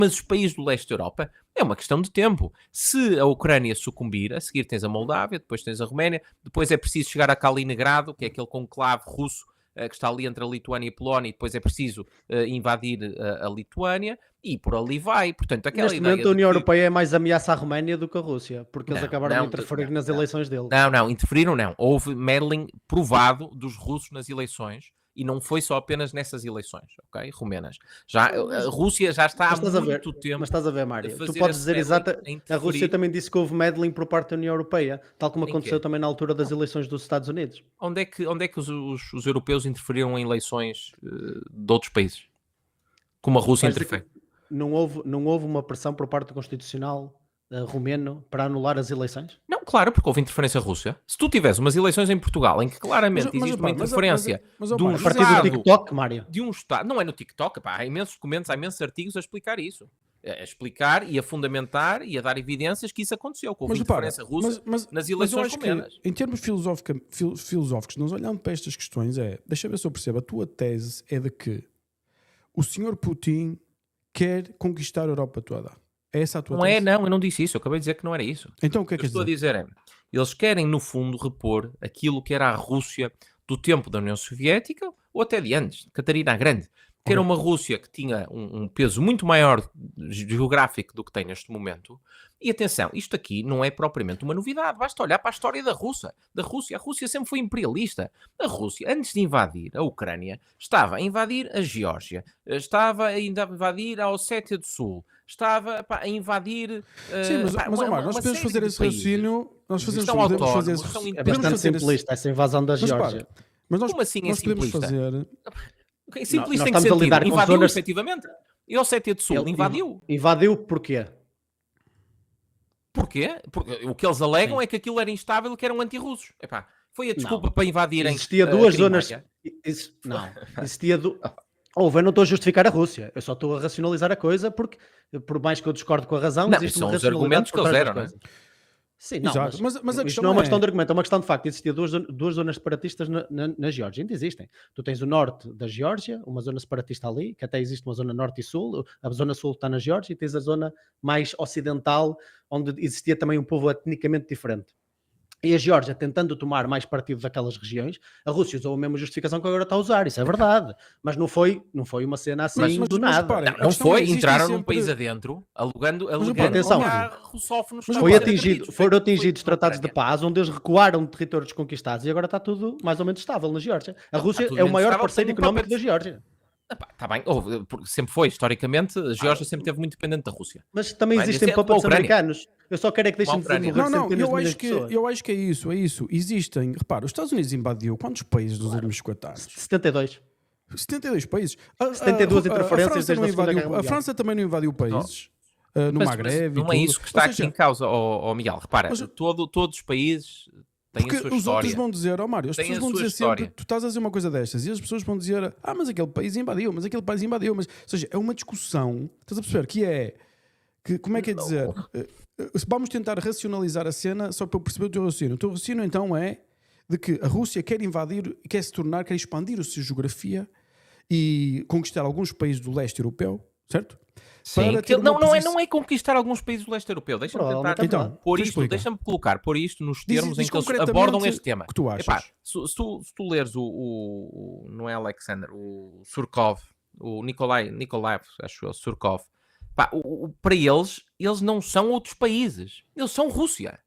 Mas os países do leste da Europa é uma questão de tempo. Se a Ucrânia sucumbir, a seguir tens a Moldávia, depois tens a Roménia, depois é preciso chegar a Kaliningrado, que é aquele conclave russo que está ali entre a Lituânia e a Polónia, e depois é preciso invadir a Lituânia, e por ali vai. Portanto, aquela Neste ideia momento a de União que... Europeia é mais ameaça à Roménia do que a Rússia, porque eles acabaram de interferir nas eleições deles. Não, interferiram não. Houve meddling provado dos russos nas eleições, e não foi só apenas nessas eleições, ok? Romenas. A Rússia já está há muito tempo. Mas estás a ver, Mário, tu fazer podes esse dizer meddling, a Rússia também disse que houve meddling por parte da União Europeia, tal como Em aconteceu quê? também na altura das eleições dos Estados Unidos. Onde é que os europeus interferiram em eleições de outros países? Como a Rússia Vais dizer interfere? que não houve uma pressão por parte do Constitucional romeno para anular as eleições? Não, claro, porque houve interferência russa. Se tu tivesse umas eleições em Portugal em que claramente existe uma interferência de um A partir do TikTok, Mário. de um Estado, não é no TikTok, pá, há imensos documentos, há imensos artigos a explicar isso. A explicar e a fundamentar e a dar evidências que isso aconteceu, que houve interferência russa nas eleições romenas. Em termos filosóficos, nós olhando para estas questões, deixa eu ver se eu percebo, a tua tese é de que o senhor Putin quer conquistar a Europa toda. É essa a tua tese? Não, eu não disse isso, eu acabei de dizer que não era isso. Então o que é que estou a dizer eles querem no fundo repor aquilo que era a Rússia do tempo da União Soviética ou até de antes, Catarina a Grande, que era uma Rússia que tinha um peso muito maior geográfico do que tem neste momento. E atenção, isto aqui não é propriamente uma novidade, basta olhar para a história da Rússia. A Rússia sempre foi imperialista. A Rússia, antes de invadir a Ucrânia, estava a invadir a Geórgia, estava a invadir a Ossétia do Sul, estava a invadir... Sim, mas Omar, nós podemos fazer esse raciocínio... Nós podemos fazer é bastante simplista essa invasão da Geórgia. Como assim é simplista? Simplista em que sentido? Invadiu efetivamente. E a Ossétia do Sul invadiu. Invadiu porquê? Porquê? Porque o que eles alegam é que aquilo era instável e que eram anti-russos. Foi a desculpa para invadirem. Existia duas zonas. Não, existia. Eu não estou a justificar a Rússia, eu só estou a racionalizar a coisa porque, por mais que eu discordo com a razão, não, existe são uma os argumentos que eles deram, não é? Sim, não, mas a isto não é uma questão de argumento, é uma questão de facto. Existia duas zonas separatistas na Geórgia, ainda existem. Tu tens o norte da Geórgia, uma zona separatista ali, que até existe uma zona norte e sul, a zona sul está na Geórgia, e tens a zona mais ocidental, onde existia também um povo etnicamente diferente. E a Geórgia, tentando tomar mais partido daquelas regiões, a Rússia usou a mesma justificação que agora está a usar, isso é verdade. Mas não foi uma cena assim do nada. Reparem, não foi, entraram num país adentro, alegando atenção, russófonos. Foram atingidos tratados de paz, onde eles recuaram de territórios conquistados, e agora está tudo mais ou menos estável na Geórgia. A Rússia é o maior parceiro económico da Geórgia. Está bem, sempre foi, historicamente, a Geórgia sempre esteve muito dependente da Rússia. Mas também existem puppets americanos. Eu só quero é que deixem de morrer centenas de milhões de pessoas. Eu acho que é isso. Existem, repara, os Estados Unidos invadiu quantos países nos últimos 50 anos? 72. 72 países. 72 interferências desde a Segunda Guerra Mundial. A França também não invadiu países. No Maghreb. Não é isso que está aqui em causa, Miguel. Repara, todos os países... Porque os outros vão dizer, Mário, as pessoas vão dizer história. sempre, tu estás a dizer uma coisa destas, e as pessoas vão dizer, mas aquele país invadiu, mas aquele país invadiu, ou seja, é uma discussão, estás a perceber, como é que é dizer, vamos tentar racionalizar a cena só para eu perceber o teu raciocínio. O teu raciocínio então é de que a Rússia quer invadir, quer expandir a sua geografia e conquistar alguns países do leste europeu, certo? Sim, não é conquistar alguns países do leste europeu. Deixa-me tentar pôr isto nos termos em que eles abordam este tema. Que tu achas? Se tu leres não é Alexander, o Surkov, o Nikolaev, acho eu, Surkov, para eles não são outros países. Eles são Rússia.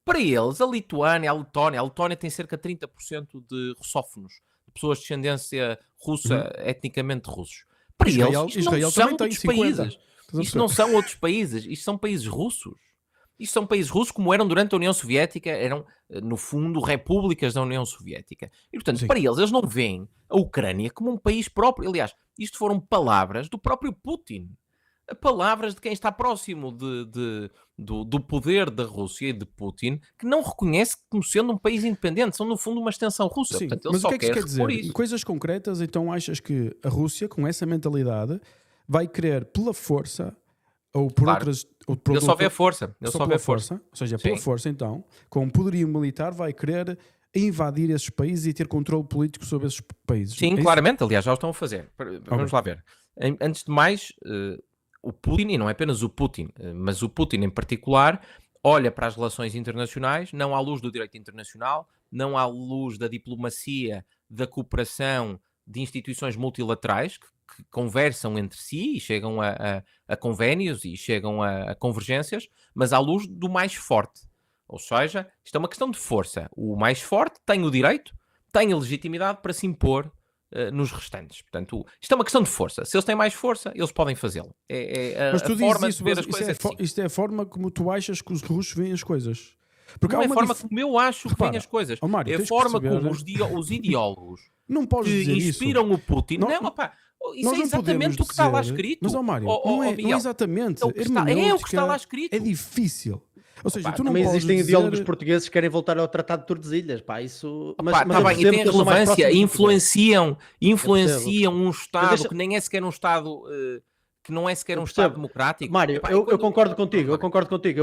Para eles, a Lituânia, a Letónia tem cerca de 30% de russófonos, de pessoas de descendência russa, etnicamente russos. Para eles, isto não são outros países. Isto não são outros países. Isto são países russos. Isto são países russos como eram durante a União Soviética. Eram, no fundo, repúblicas da União Soviética. E, portanto, para eles não veem a Ucrânia como um país próprio. Aliás, isto foram palavras do próprio Putin. Palavras de quem está próximo do poder da Rússia e de Putin, que não reconhece como sendo um país independente. São, no fundo, uma extensão russa. Sim, portanto, mas o que é que isso quer dizer? Em coisas concretas, então achas que a Rússia, com essa mentalidade, vai querer pela força ou por outras... Ele só vê a força. Ou seja, pela força, então, com um poderio militar, vai querer invadir esses países e ter controle político sobre esses países. Sim, claramente. Aliás, já o estão a fazer. Vamos lá ver. Antes de mais... o Putin, e não é apenas o Putin, mas o Putin em particular, olha para as relações internacionais, não à luz do direito internacional, não à luz da diplomacia, da cooperação, de instituições multilaterais que conversam entre si e chegam a convénios e chegam a convergências, mas à luz do mais forte. Ou seja, isto é uma questão de força. O mais forte tem o direito, tem a legitimidade para se impor nos restantes. Portanto, isto é uma questão de força. Se eles têm mais força, eles podem fazê-lo. Mas tu A dizes forma isso, de ver mas as coisas assim. isto é a forma como tu achas que os russos veem as coisas. Porque Não há é a uma forma dif- como eu acho que Repara, veem as coisas. ó Mário, É a tens que forma perceber- como os ideólogos Não podes que dizer isso. inspiram o Putin. Não- Não, opá, isso Nós é não exatamente podemos o que está lá dizer- escrito. Mas, ó Mário, Ó, não, é, não é Miguel, exatamente. é o que está lá escrito. É difícil. Ou seja, Opa, tu não Também podes existem dizer... ideólogos portugueses que querem voltar ao Tratado de Tordesilhas, pá, isso... Pá, tá eu bem, e percebo tem que eles são mais relevância, próximos de Portugal. influenciam um Estado deixa- que nem é sequer um Estado, que não é sequer Eu um Estado percebo. democrático. Mário, Epá, eu quando- concordo contigo, eu concordo contigo.